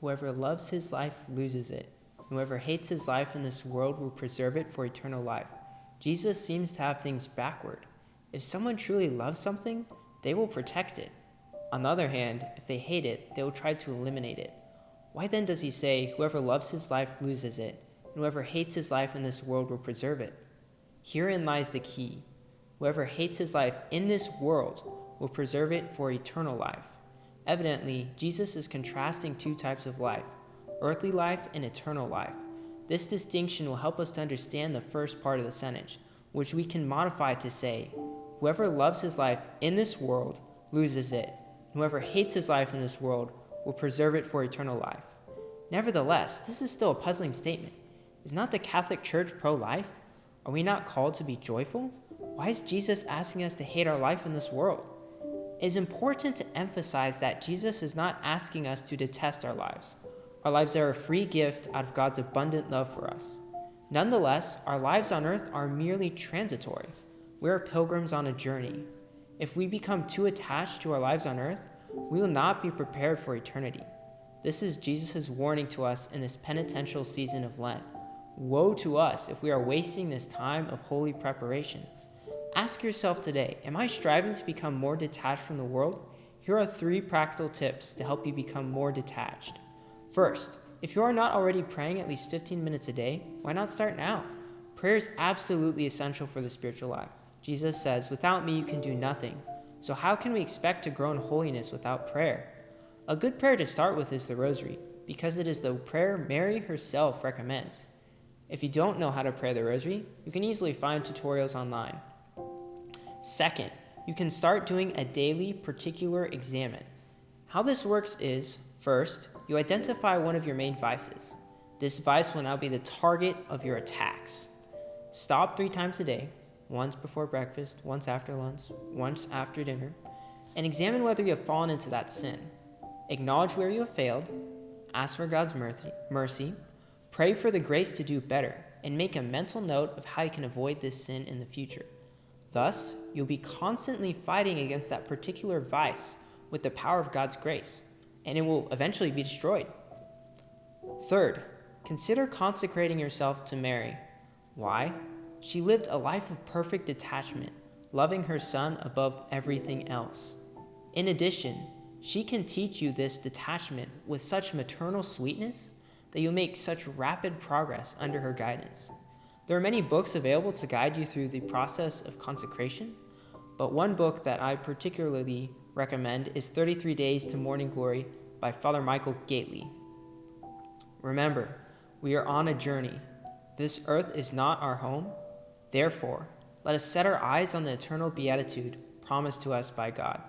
whoever loves his life loses it. Whoever hates his life in this world will preserve it for eternal life. Jesus seems to have things backward. If someone truly loves something, they will protect it. On the other hand, if they hate it, they will try to eliminate it. Why then does he say, whoever loves his life loses it, and whoever hates his life in this world will preserve it? Herein lies the key. Whoever hates his life in this world will preserve it for eternal life. Evidently, Jesus is contrasting two types of life, earthly life and eternal life. This distinction will help us to understand the first part of the sentence, which we can modify to say, whoever loves his life in this world loses it. Whoever hates his life in this world will preserve it for eternal life. Nevertheless, this is still a puzzling statement. Is not the Catholic Church pro-life? Are we not called to be joyful? Why is Jesus asking us to hate our life in this world? It is important to emphasize that Jesus is not asking us to detest our lives. Our lives are a free gift out of God's abundant love for us. Nonetheless, our lives on earth are merely transitory. We are pilgrims on a journey. If we become too attached to our lives on earth, we will not be prepared for eternity. This is Jesus' warning to us in this penitential season of Lent. Woe to us if we are wasting this time of holy preparation. Ask yourself today, am I striving to become more detached from the world? Here are 3 practical tips to help you become more detached. First, if you are not already praying at least 15 minutes a day, why not start now? Prayer is absolutely essential for the spiritual life. Jesus says, without me you can do nothing. So how can we expect to grow in holiness without prayer? A good prayer to start with is the Rosary, because it is the prayer Mary herself recommends. If you don't know how to pray the Rosary, you can easily find tutorials online. Second, you can start doing a daily particular examen. How this works is, first, you identify one of your main vices. This vice will now be the target of your attacks. Stop 3 times a day, once before breakfast, once after lunch, once after dinner, and examine whether you have fallen into that sin. Acknowledge where you have failed, ask for God's mercy, pray for the grace to do better, and make a mental note of how you can avoid this sin in the future. Thus, you'll be constantly fighting against that particular vice with the power of God's grace, and it will eventually be destroyed. Third, consider consecrating yourself to Mary. Why? She lived a life of perfect detachment, loving her Son above everything else. In addition, she can teach you this detachment with such maternal sweetness that you'll make such rapid progress under her guidance. There are many books available to guide you through the process of consecration, but one book that I particularly recommend is 33 Days to Morning Glory by Father Michael Gately. Remember, we are on a journey. This earth is not our home. Therefore, let us set our eyes on the eternal beatitude promised to us by God.